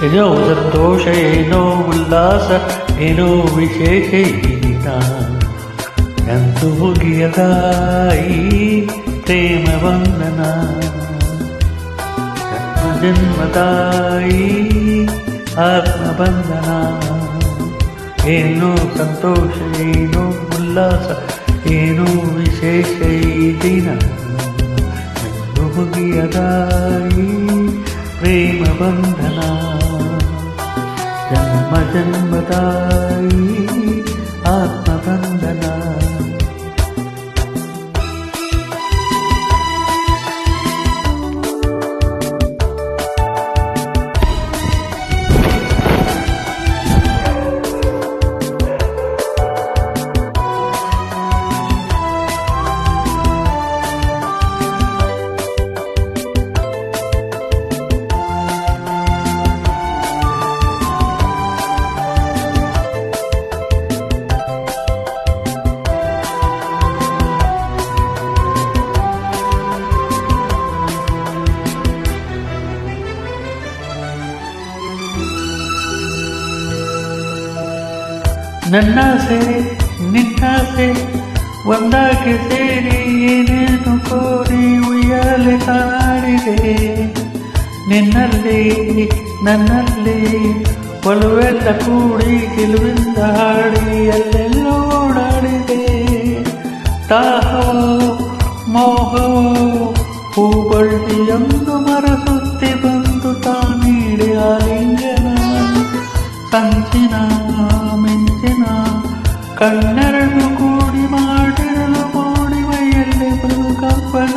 ಏನೋ ಸಂತೋಷ, ಏನೋ ಉಲ್ಲಾಸ, ಏನೋ ವಿಶೇಷ ಈ ದಿನ. ಎಂದು ಮುಗಿಯದ ಈ ಪ್ರೇಮ ಬಂಧನ, ಜನ್ಮ ಜನ್ಮದಾಯಿ ಆತ್ಮಬಂಧನ. ಏನೋ ಸಂತೋಷ, ಏನೋ ಉಲ್ಲಾಸ, ಏನೋ ವಿಶೇಷ ಈ ದಿನ. ಎಂದು ಮುಗಿಯದ ಈ ಪ್ರೇಮ ಬಂಧನ, ಜನ್ಮ ಜನ್ಮದಾಯಿ ಆತ್ಮಬಂಧನ. ನನ್ನಾಸೆ ನಿನ್ನಾಸೆ ಒಂದಾಗಿ ಸೇರಿ ಏನೇನು ಕೋರಿ ಉಯ್ಯಾಲೆ ಕಾಡಿದೆ. ನಿನ್ನಲ್ಲಿ ನನ್ನಲ್ಲಿ ಒಲವೆಲ್ಲ ಕೂಡಿ ಗೆಲುವಿಂದ ಹಾಡಿ ಎಲ್ಲೆಲ್ಲೋ ಓಡಾಡಿದೆ. ತಾಹವೋ ಮೋಹವೋ ಹೂಬಳ್ಳಿಯೊಂದು ಮರಸುತ್ತಿ ಬಂದು ತಾನೀಡಿ ಆಲಿಂಗನ. ಸಂಚಿನ ಮಿಂಚಿನ ಕಣ್ಣೆರಡು ಕೂಡಿ ಮಾಡಿರಲು ಮೋಡಿ ಮೈಯಲ್ಲಿ ಮೃದುಕಂಪನ.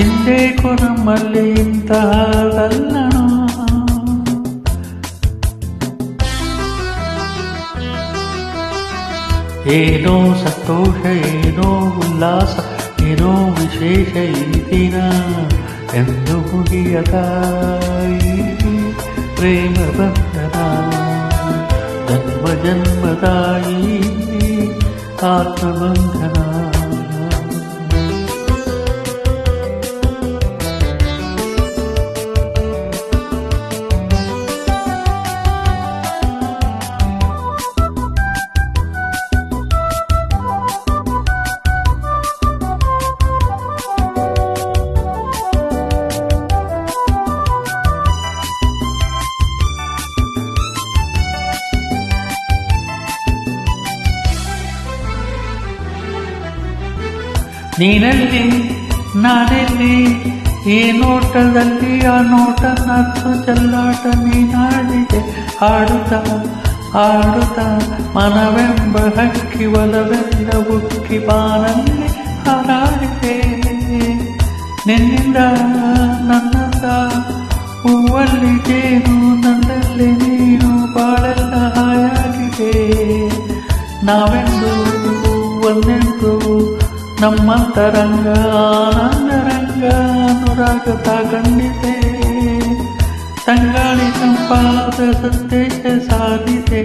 ಇಂದೇಕೋ ನಮ್ಮಲ್ಲಿ ಇಂತಹದಲ್ಲಣ. ಏನೋ ಸಂತೋಷ, ಏನೋ ಉಲ್ಲಾಸ, ಏನೋ ವಿಶೇಷ ಈ ದಿನ. ಎಂದು ಮುಗಿಯದ ಈ ಪ್ರೇಮ ಬಂಧನ, ಜನ್ಮ ಜನ್ಮದಾಯಿ ಆತ್ಮಬಂಧನ. ನೀನಲ್ಲಿ ನಾನೆಲ್ಲಿ ಈ ನೋಟದಲ್ಲಿ, ಆ ನೋಟ ನತ್ತು ಚೆಲ್ಲಾಟ ನೀನಾಡಿದೆ. ಹಾಡುತ್ತಾ ಆಡುತ್ತಾ ಮನವೆಂಬ ಹಕ್ಕಿ ಒಲವೆಂದ ಉಕ್ಕಿ ಬಾನಲ್ಲಿ ಹಾರಾಡಿದೆ. ನಿನ್ನಿಂದ ನನ್ನಂದ ಹೂವಲ್ಲಿ ಜೇನು, ನನ್ನಲ್ಲಿ ನೀನು, ಬಾಳೆಲ್ಲ ಹಾಯಾಗಿದೆ. ನಾವೆಂದು ಒಂದೆಂದು ನಮ್ಮಂತರಂಗ ಆನಂದರಂಗ ಅನುರಾಗತ ಕಂಡಿದೆ. ತಂಗಾಳಿ ಸಂಪಾದ ಸಂದೇಶ ಸಾಧಿದೆ.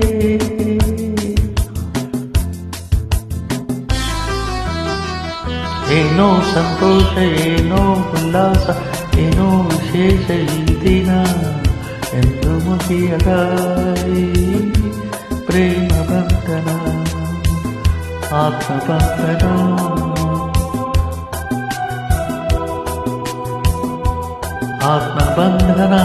ಏನೋ ಸಂತೋಷ, ಏನೋ ಉಲ್ಲಾಸ, ಏನೋ ವಿಶೇಷ ಈ ದಿನ. ಎಂದು ಮುಗಿಯದ ಈ ಪ್ರೇಮ ಬಂಧನ, ಆತ್ಮಬಂಧನ, ಆತ್ಮಬಂಧನ.